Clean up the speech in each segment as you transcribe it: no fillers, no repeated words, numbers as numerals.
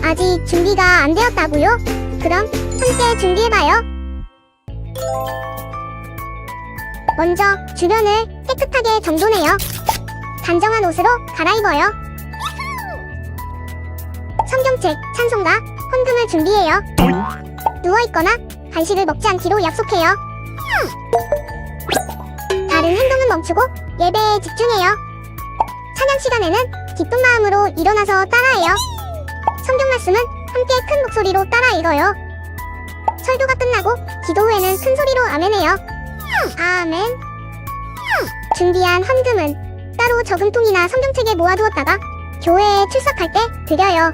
아직 준비가 안 되었다고요? 그럼 함께 준비해봐요. 먼저 주변을 깨끗하게 정돈해요. 단정한 옷으로 갈아입어요. 성경책, 찬송가, 헌금을 준비해요. 누워있거나 간식을 먹지 않기로 약속해요. 다른 행동은 멈추고 예배에 집중해요. 찬양 시간에는 기쁜 마음으로 일어나서 따라해요. 성경 말씀은 함께 큰 목소리로 따라 읽어요. 설교가 끝나고 기도 후에는 큰 소리로 아멘해요. 아멘. 준비한 헌금은 따로 저금통이나 성경책에 모아두었다가 교회에 출석할 때 드려요.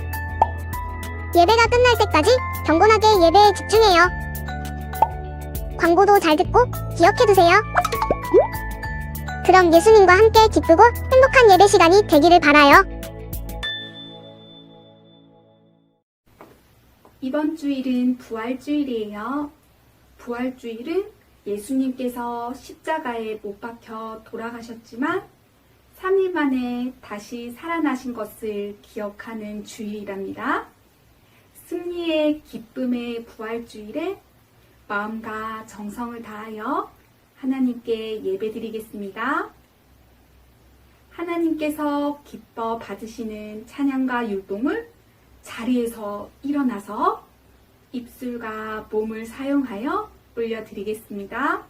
예배가 끝날 때까지 경건하게 예배에 집중해요. 광고도 잘 듣고 기억해두세요. 그럼 예수님과 함께 기쁘고 행복한 예배 시간이 되기를 바라요. 이번 주일은 부활주일이에요. 부활주일은 예수님께서 십자가에 못 박혀 돌아가셨지만 3일 만에 다시 살아나신 것을 기억하는 주일이랍니다. 승리의 기쁨의 부활주일에 마음과 정성을 다하여 하나님께 예배드리겠습니다. 하나님께서 기뻐 받으시는 찬양과 율동을 자리에서 일어나서 입술과 몸을 사용하여 올려드리겠습니다.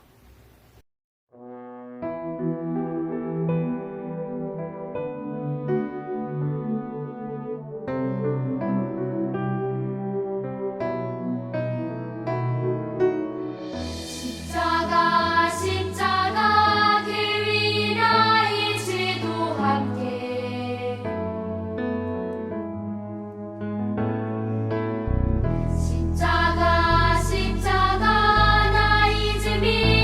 십자가 길 위라이 지도함께 십자가 나 잊음이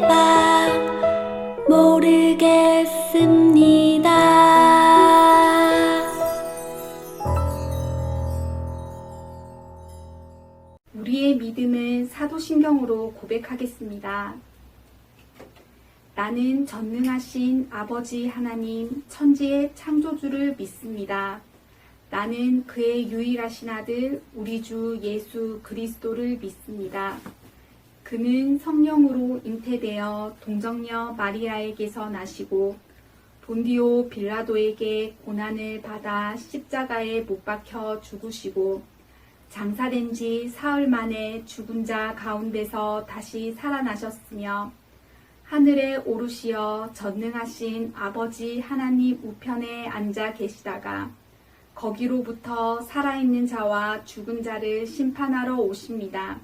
바 모르겠습니다. 우리의 믿음은 사도신경으로 고백하겠습니다. 나는 전능하신 아버지 하나님 천지의 창조주를 믿습니다. 나는 그의 유일하신 아들 우리 주 예수 그리스도를 믿습니다. 그는 성령으로 잉태되어 동정녀 마리아에게서 나시고 본디오 빌라도에게 고난을 받아 십자가에 못 박혀 죽으시고 장사된 지 사흘 만에 죽은 자 가운데서 다시 살아나셨으며 하늘에 오르시어 전능하신 아버지 하나님 우편에 앉아 계시다가 거기로부터 살아있는 자와 죽은 자를 심판하러 오십니다.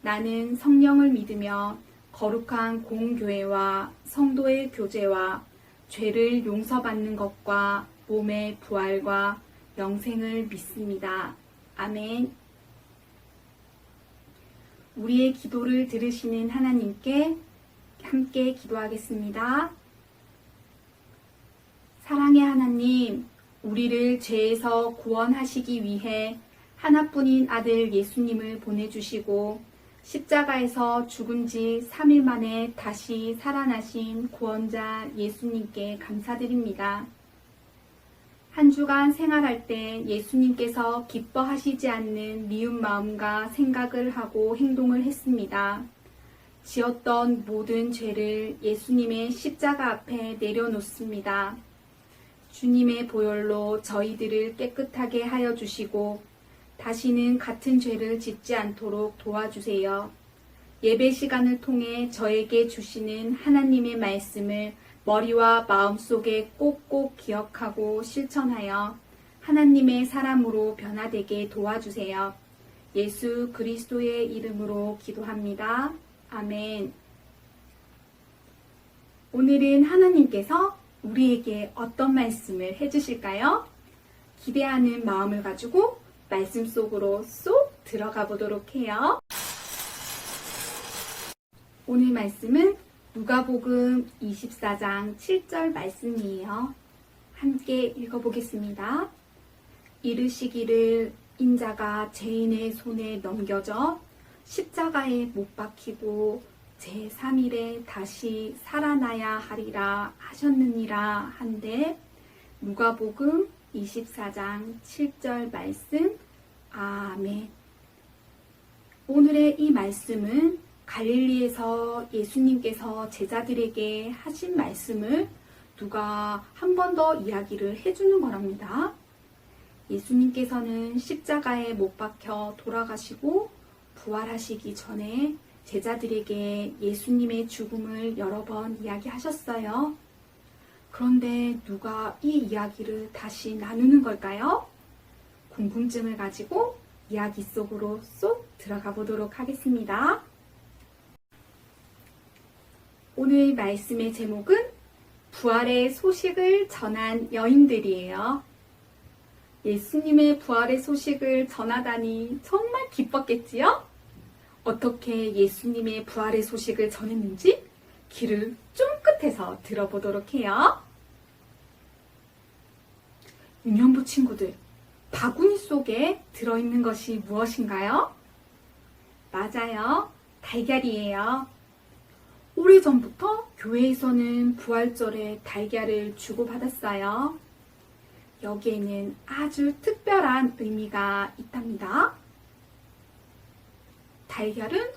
나는 성령을 믿으며 거룩한 공교회와 성도의 교제와 죄를 용서받는 것과 몸의 부활과 영생을 믿습니다. 아멘. 우리의 기도를 들으시는 하나님께 함께 기도하겠습니다. 사랑의 하나님, 우리를 죄에서 구원하시기 위해 하나뿐인 아들 예수님을 보내주시고 십자가에서 죽은 지 3일 만에 다시 살아나신 구원자 예수님께 감사드립니다. 한 주간 생활할 때 예수님께서 기뻐하시지 않는 미운 마음과 생각을 하고 행동을 했습니다. 지었던 모든 죄를 예수님의 십자가 앞에 내려놓습니다. 주님의 보혈로 저희들을 깨끗하게 하여 주시고 다시는 같은 죄를 짓지 않도록 도와주세요. 예배 시간을 통해 저에게 주시는 하나님의 말씀을 머리와 마음속에 꼭꼭 기억하고 실천하여 하나님의 사람으로 변화되게 도와주세요. 예수 그리스도의 이름으로 기도합니다. 아멘. 오늘은 하나님께서 우리에게 어떤 말씀을 해주실까요? 기대하는 마음을 가지고 말씀 속으로 쏙 들어가 보도록 해요. 오늘 말씀은 누가복음 24장 7절 말씀이에요. 함께 읽어보겠습니다. 이르시기를 인자가 죄인의 손에 넘겨져 십자가에 못 박히고 제3일에 다시 살아나야 하리라 하셨느니라 한데 누가복음 24장 7절 말씀. 아멘. 오늘의 이 말씀은 갈릴리에서 예수님께서 제자들에게 하신 말씀을 누가 한 번 더 이야기를 해주는 거랍니다. 예수님께서는 십자가에 못 박혀 돌아가시고 부활하시기 전에 제자들에게 예수님의 죽음을 여러 번 이야기하셨어요. 그런데 누가 이 이야기를 다시 나누는 걸까요? 궁금증을 가지고 이야기 속으로 쏙 들어가 보도록 하겠습니다. 오늘 말씀의 제목은 부활의 소식을 전한 여인들이에요. 예수님의 부활의 소식을 전하다니 정말 기뻤겠지요? 어떻게 예수님의 부활의 소식을 전했는지 귀를 쫑긋해서 들어보도록 해요. 유년부 친구들, 바구니 속에 들어있는 것이 무엇인가요? 맞아요. 달걀이에요. 오래전부터 교회에서는 부활절에 달걀을 주고받았어요. 여기에는 아주 특별한 의미가 있답니다. 달걀은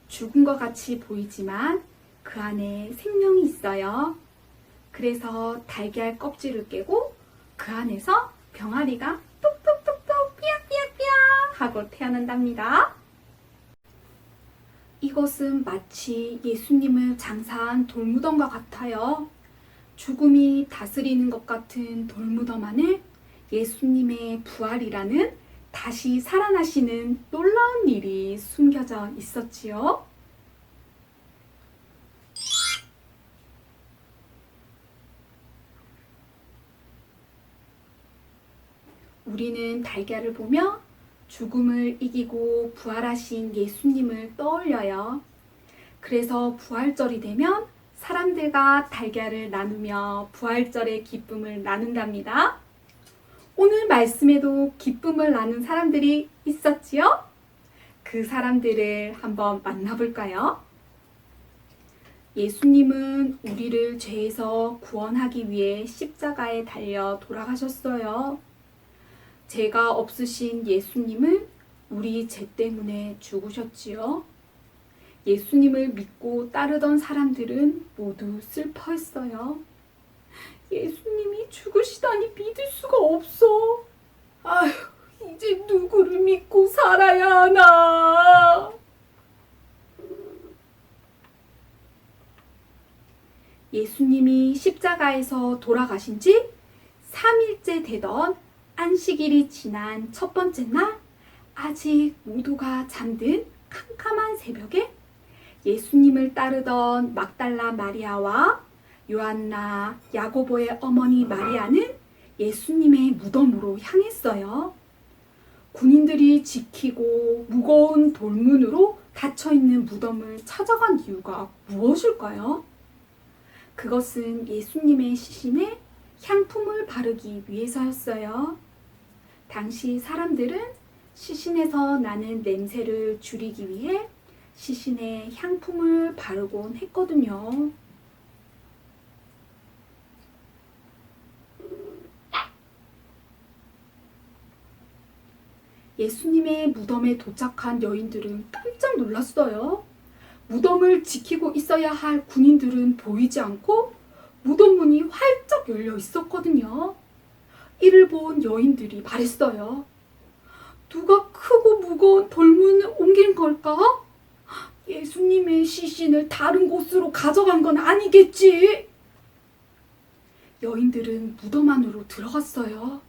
죽은 것 같이 보이지만 그 안에 생명이 있어요. 그래서 달걀 껍질을 깨고 그 안에서 병아리가 똑똑똑똑 삐약삐약삐약 하고 태어난답니다. 이것은 마치 예수님을 장사한 돌무덤과 같아요. 죽음이 다스리는 것 같은 돌무덤 안에 예수님의 부활이라는 다시 살아나시는 놀라운 일이 숨겨져 있었지요. 우리는 달걀을 보며 죽음을 이기고 부활하신 예수님을 떠올려요. 그래서 부활절이 되면 사람들과 달걀을 나누며 부활절의 기쁨을 나눈답니다. 오늘 말씀에도 기쁨을 나눈 사람들이 있었지요? 그 사람들을 한번 만나볼까요? 예수님은 우리를 죄에서 구원하기 위해 십자가에 달려 돌아가셨어요. 죄가 없으신 예수님은 우리 죄 때문에 죽으셨지요. 예수님을 믿고 따르던 사람들은 모두 슬퍼했어요. 예수님이 죽으시다니 믿을 수가 없어. 아휴, 이제 누구를 믿고 살아야 하나. 예수님이 십자가에서 돌아가신 지 3일째 되던 안식일이 지난 첫 번째 날, 아직 모두가 잠든 캄캄한 새벽에 예수님을 따르던 막달라 마리아와 요한나, 야고보의 어머니 마리아는 예수님의 무덤으로 향했어요. 군인들이 지키고 무거운 돌문으로 닫혀있는 무덤을 찾아간 이유가 무엇일까요? 그것은 예수님의 시신에 향품을 바르기 위해서였어요. 당시 사람들은 시신에서 나는 냄새를 줄이기 위해 시신에 향품을 바르곤 했거든요. 예수님의 무덤에 도착한 여인들은 깜짝 놀랐어요. 무덤을 지키고 있어야 할 군인들은 보이지 않고 무덤 문이 활짝 열려 있었거든요. 이를 본 여인들이 말했어요. 누가 크고 무거운 돌문을 옮긴 걸까? 예수님의 시신을 다른 곳으로 가져간 건 아니겠지? 여인들은 무덤 안으로 들어갔어요.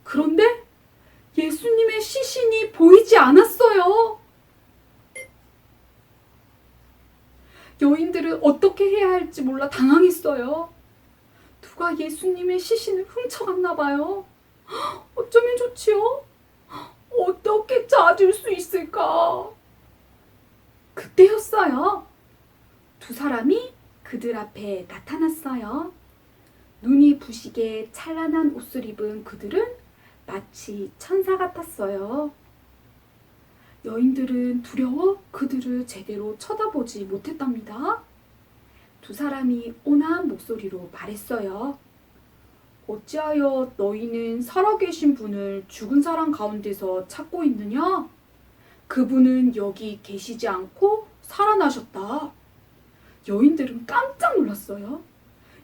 그런데 예수님의 시신이 보이지 않았어요. 여인들은 어떻게 해야 할지 몰라 당황했어요. 누가 예수님의 시신을 훔쳐갔나 봐요. 어쩌면 좋지요? 어떻게 찾을 수 있을까? 그때였어요. 두 사람이 그들 앞에 나타났어요. 눈이 부시게 찬란한 옷을 입은 그들은 마치 천사 같았어요. 여인들은 두려워 그들을 제대로 쳐다보지 못했답니다. 두 사람이 온화한 목소리로 말했어요. 어찌하여 너희는 살아계신 분을 죽은 사람 가운데서 찾고 있느냐? 그분은 여기 계시지 않고 살아나셨다. 여인들은 깜짝 놀랐어요.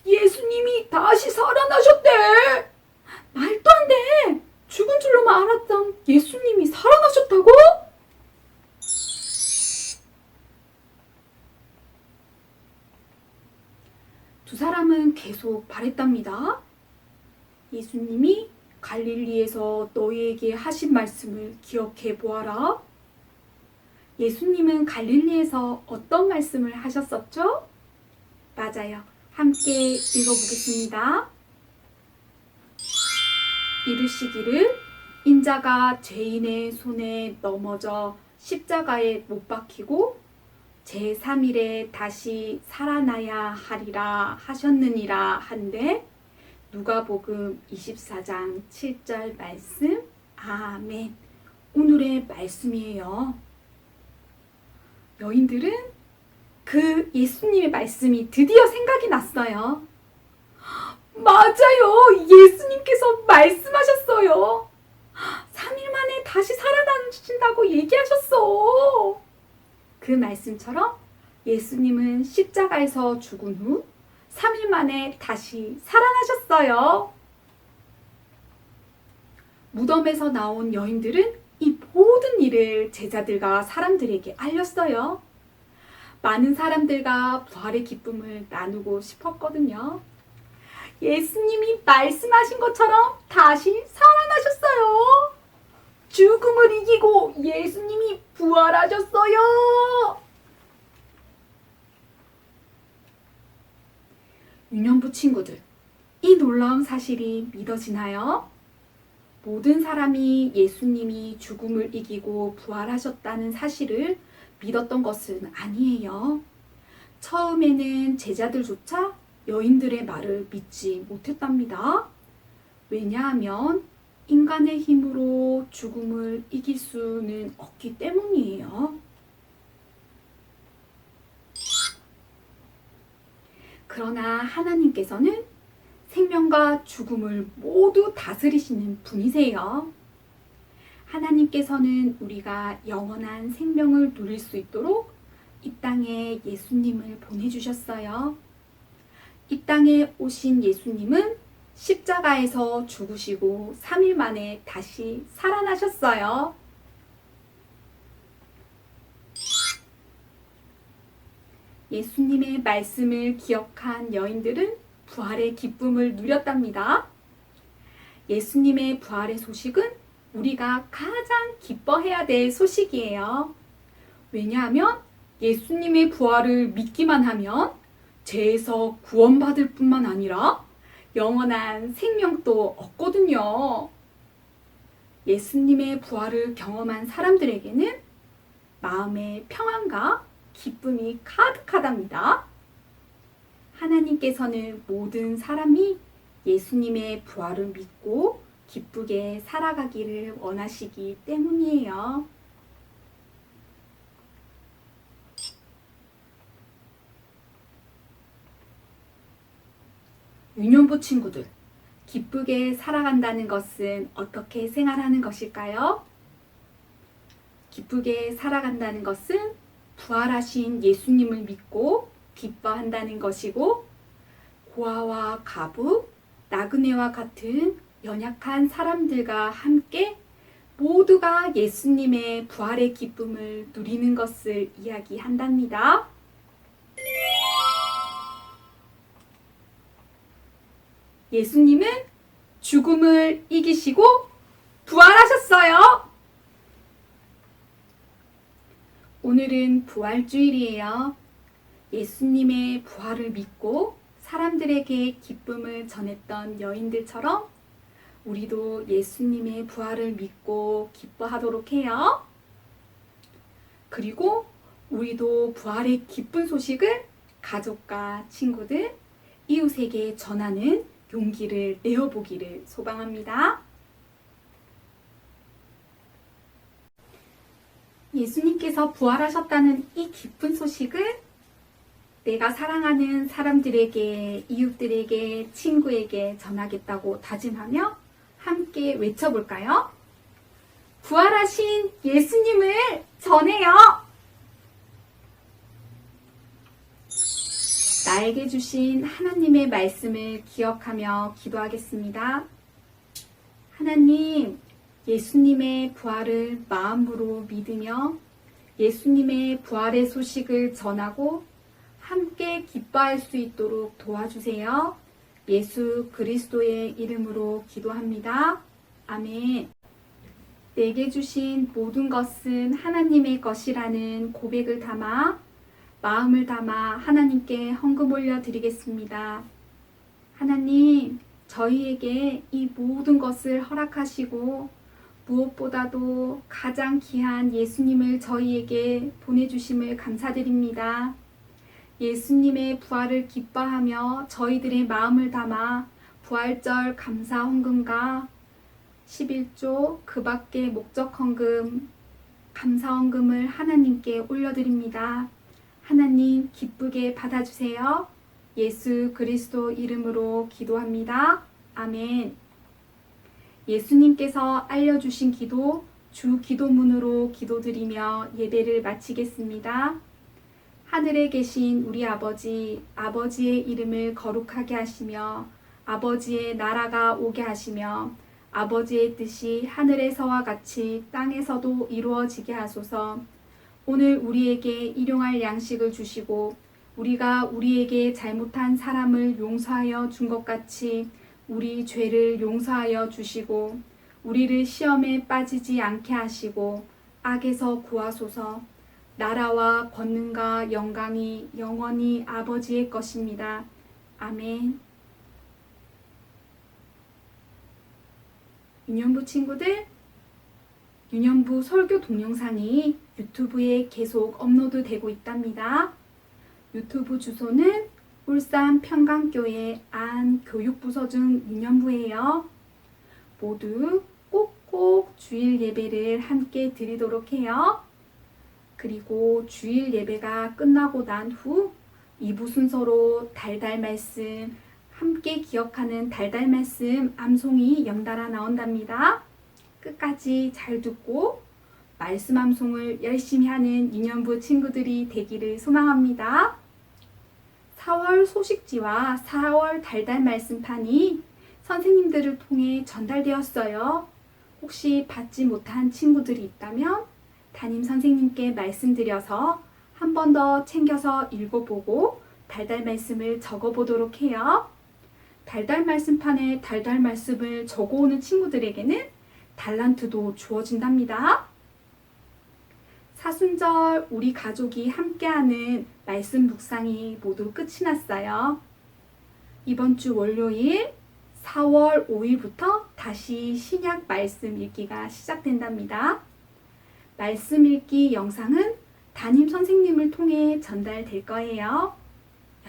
예수님이 다시 살아나셨대! 말도 안 돼! 죽은 줄로만 알았던 예수님이 살아나셨다고? 두 사람은 계속 말했답니다. 예수님이 갈릴리에서 너희에게 하신 말씀을 기억해 보아라. 예수님은 갈릴리에서 어떤 말씀을 하셨었죠? 맞아요. 함께 읽어보겠습니다. 이르시기를 인자가 죄인의 손에 넘어져 십자가에 못 박히고 제3일에 다시 살아나야 하리라 하셨느니라 한데 누가복음 24장 7절 말씀. 아멘. 오늘의 말씀이에요. 여인들은 그 예수님의 말씀이 드디어 생각이 났어요. 맞아요. 예수님께서 말씀하셨어요. 3일 만에 다시 살아나신다고 얘기하셨어. 그 말씀처럼 예수님은 십자가에서 죽은 후 3일 만에 다시 살아나셨어요. 무덤에서 나온 여인들은 이 모든 일을 제자들과 사람들에게 알렸어요. 많은 사람들과 부활의 기쁨을 나누고 싶었거든요. 예수님이 말씀하신 것처럼 다시 살아나셨어요. 죽음을 이기고 예수님이 부활하셨어요. 유년부 친구들, 이 놀라운 사실이 믿어지나요? 모든 사람이 예수님이 죽음을 이기고 부활하셨다는 사실을 믿었던 것은 아니에요. 처음에는 제자들조차 여인들의 말을 믿지 못했답니다. 왜냐하면 인간의 힘으로 죽음을 이길 수는 없기 때문이에요. 그러나 하나님께서는 생명과 죽음을 모두 다스리시는 분이세요. 하나님께서는 우리가 영원한 생명을 누릴 수 있도록 이 땅에 예수님을 보내주셨어요. 이 땅에 오신 예수님은 십자가에서 죽으시고 3일 만에 다시 살아나셨어요. 예수님의 말씀을 기억한 여인들은 부활의 기쁨을 누렸답니다. 예수님의 부활의 소식은 우리가 가장 기뻐해야 될 소식이에요. 왜냐하면 예수님의 부활을 믿기만 하면 죄에서 구원받을 뿐만 아니라 영원한 생명도 얻거든요. 예수님의 부활을 경험한 사람들에게는 마음의 평안과 기쁨이 가득하답니다. 하나님께서는 모든 사람이 예수님의 부활을 믿고 기쁘게 살아가기를 원하시기 때문이에요. 유년부 친구들, 기쁘게 살아간다는 것은 어떻게 생활하는 것일까요? 기쁘게 살아간다는 것은 부활하신 예수님을 믿고 기뻐한다는 것이고, 고아와 가부, 나그네와 같은 연약한 사람들과 함께 모두가 예수님의 부활의 기쁨을 누리는 것을 이야기한답니다. 예수님은 죽음을 이기시고 부활하셨어요. 오늘은 부활주일이에요. 예수님의 부활을 믿고 사람들에게 기쁨을 전했던 여인들처럼 우리도 예수님의 부활을 믿고 기뻐하도록 해요. 그리고 우리도 부활의 기쁜 소식을 가족과 친구들, 이웃에게 전하는 용기를 내어보기를 소망합니다. 예수님께서 부활하셨다는 이 기쁜 소식을 내가 사랑하는 사람들에게, 이웃들에게, 친구에게 전하겠다고 다짐하며 함께 외쳐볼까요? 부활하신 예수님을 전해요! 나에게 주신 하나님의 말씀을 기억하며 기도하겠습니다. 하나님, 예수님의 부활을 마음으로 믿으며 예수님의 부활의 소식을 전하고 함께 기뻐할 수 있도록 도와주세요. 예수 그리스도의 이름으로 기도합니다. 아멘. 내게 주신 모든 것은 하나님의 것이라는 고백을 담아 마음을 담아 하나님께 헌금 올려드리겠습니다. 하나님, 저희에게 이 모든 것을 허락하시고 무엇보다도 가장 귀한 예수님을 저희에게 보내주심을 감사드립니다. 예수님의 부활을 기뻐하며 저희들의 마음을 담아 부활절 감사 헌금과 11조 그 밖의 목적 헌금, 감사 헌금을 하나님께 올려드립니다. 하나님 기쁘게 받아주세요. 예수 그리스도 이름으로 기도합니다. 아멘. 예수님께서 알려주신 기도, 주 기도문으로 기도드리며 예배를 마치겠습니다. 하늘에 계신 우리 아버지, 아버지의 이름을 거룩하게 하시며 아버지의 나라가 오게 하시며 아버지의 뜻이 하늘에서와 같이 땅에서도 이루어지게 하소서. 오늘 우리에게 일용할 양식을 주시고 우리가 우리에게 잘못한 사람을 용서하여 준 것 같이 우리 죄를 용서하여 주시고 우리를 시험에 빠지지 않게 하시고 악에서 구하소서. 나라와 권능과 영광이 영원히 아버지의 것입니다. 아멘. 유년부 친구들, 유년부 설교 동영상이 유튜브에 계속 업로드 되고 있답니다. 유튜브 주소는 울산 평강교회 안교육부서중 유년부예요. 모두 꼭꼭 주일 예배를 함께 드리도록 해요. 그리고 주일 예배가 끝나고 난 후 2부 순서로 달달 말씀, 함께 기억하는 달달 말씀 암송이 연달아 나온답니다. 끝까지 잘 듣고 말씀 암송을 열심히 하는 유년부 친구들이 되기를 소망합니다. 4월 소식지와 4월 달달 말씀판이 선생님들을 통해 전달되었어요. 혹시 받지 못한 친구들이 있다면 담임 선생님께 말씀드려서 한 번 더 챙겨서 읽어보고 달달 말씀을 적어보도록 해요. 달달 말씀판에 달달 말씀을 적어오는 친구들에게는 달란트도 주어진답니다. 사순절 우리 가족이 함께하는 말씀 묵상이 모두 끝이 났어요. 이번 주 월요일 4월 5일부터 다시 신약 말씀 읽기가 시작된답니다. 말씀 읽기 영상은 담임 선생님을 통해 전달될 거예요.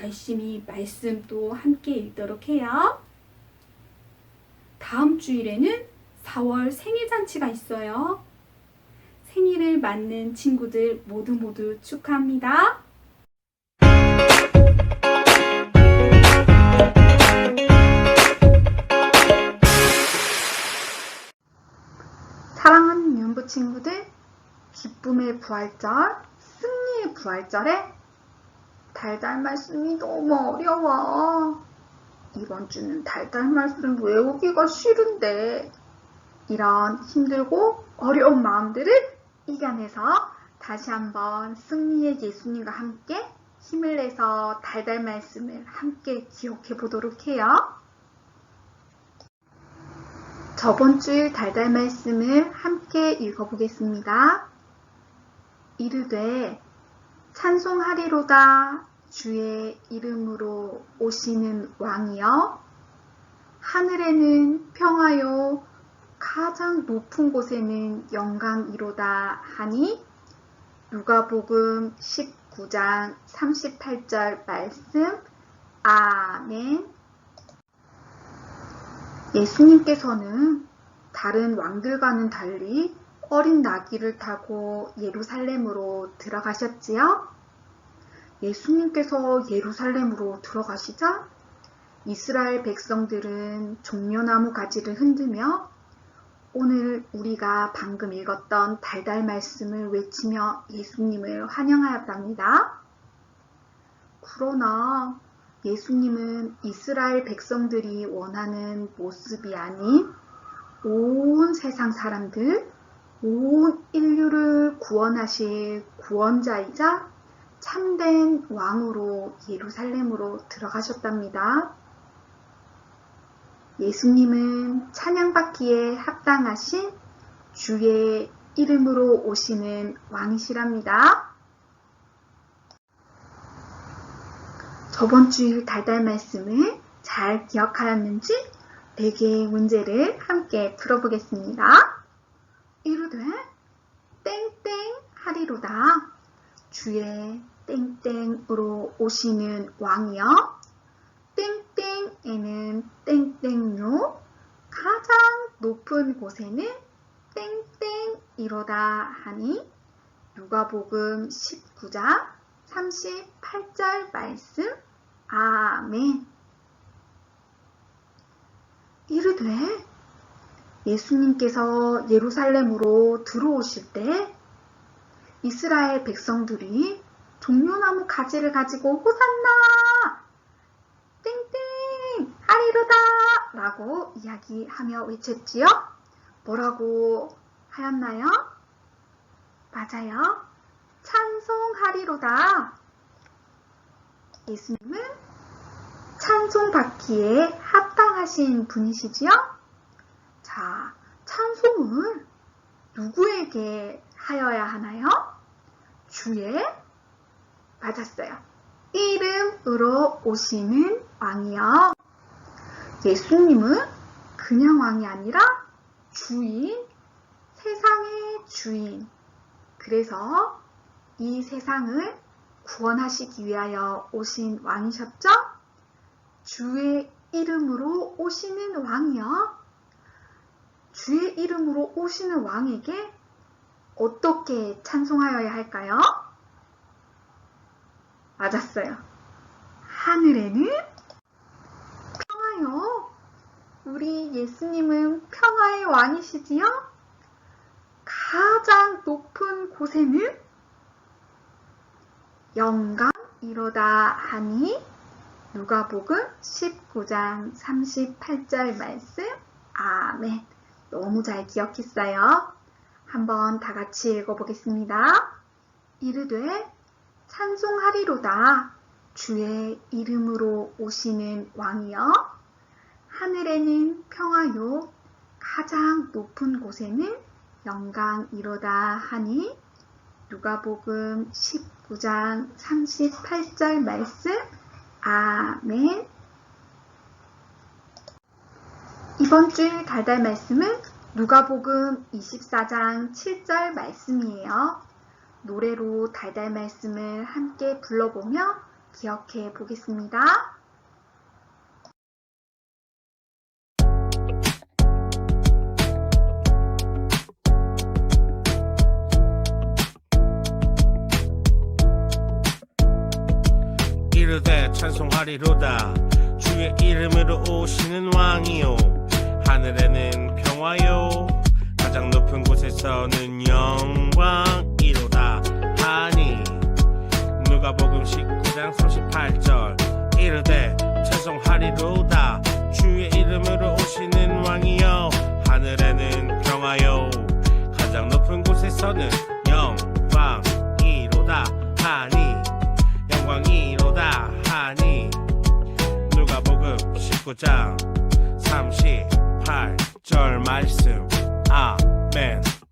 열심히 말씀도 함께 읽도록 해요. 다음 주일에는 4월 생일잔치가 있어요. 생일을 맞는 친구들 모두 축하합니다. 사랑하는 유년부 친구들, 기쁨의 부활절, 승리의 부활절에 달달 말씀이 너무 어려워. 이번 주는 달달 말씀 외우기가 싫은데, 이런 힘들고 어려운 마음들을 이겨내서 다시 한번 승리의 예수님과 함께 힘을 내서 달달 말씀을 함께 기억해 보도록 해요. 저번 주일 달달 말씀을 함께 읽어보겠습니다. 이르되 찬송하리로다 주의 이름으로 오시는 왕이여, 하늘에는 평화요 가장 높은 곳에는 영광이로다 하니, 누가복음 19장 38절 말씀. 아멘. 예수님께서는 다른 왕들과는 달리 어린 나귀를 타고 예루살렘으로 들어가셨지요. 예수님께서 예루살렘으로 들어가시자 이스라엘 백성들은 종려나무 가지를 흔들며 오늘 우리가 방금 읽었던 달달 말씀을 외치며 예수님을 환영하였답니다. 그러나 예수님은 이스라엘 백성들이 원하는 모습이 아닌 온 세상 사람들, 온 인류를 구원하실 구원자이자 참된 왕으로 예루살렘으로 들어가셨답니다. 예수님은 찬양받기에 합당하신 주의 이름으로 오시는 왕이시랍니다. 저번 주일 달달 말씀을 잘 기억하였는지 4개의 문제를 함께 풀어보겠습니다. 이르되 땡땡 하리로다 주의 땡땡으로 오시는 왕이여, 땡땡에는 땡땡요 가장 높은 곳에는 땡땡이로다 하니, 누가복음 19장 38절 말씀. 아멘. 이르되 예수님께서 예루살렘으로 들어오실 때 이스라엘 백성들이 종려나무 가지를 가지고 호산나 땡땡 하리로다 라고 이야기하며 외쳤지요. 뭐라고 하였나요? 맞아요. 찬송하리로다. 예수님은 찬송받기에 합당하신 분이시지요? 자, 찬송을 누구에게 하여야 하나요? 주의, 맞았어요, 이름으로 오시는 왕이요. 예수님은 그냥 왕이 아니라 주인, 세상의 주인, 그래서 이 세상을 구원하시기 위하여 오신 왕이셨죠? 주의 이름으로 오시는 왕이요. 주의 이름으로 오시는 왕에게 어떻게 찬송하여야 할까요? 맞았어요. 하늘에는 평화요. 우리 예수님은 평화의 왕이시지요? 가장 높은 곳에는 영광이로다 하니 누가복음 19장 38절 말씀. 아멘. 너무 잘 기억했어요. 한번 다 같이 읽어보겠습니다. 이르되 찬송하리로다 주의 이름으로 오시는 왕이여. 하늘에는 평화요 가장 높은 곳에는 영광이로다 하니 누가복음 19장 38절 말씀. 아멘. 이번 주 달달 말씀은 누가복음 24장 7절 말씀이에요. 노래로 달달 말씀을 함께 불러보며 기억해 보겠습니다. 이르되 찬송하리로다 주의 이름으로 오시는 왕이요. 하늘에는 평화요 가장 높은 곳에서는 영광이로다 하니 누가복음 19장 38절. 이르되 찬송하리로다 주의 이름으로 오시는 왕이여. 하늘에는 평화요 가장 높은 곳에서는 영광이로다 하니 영광이로다 하니 누가복음 19장 38절 말씀. 아멘.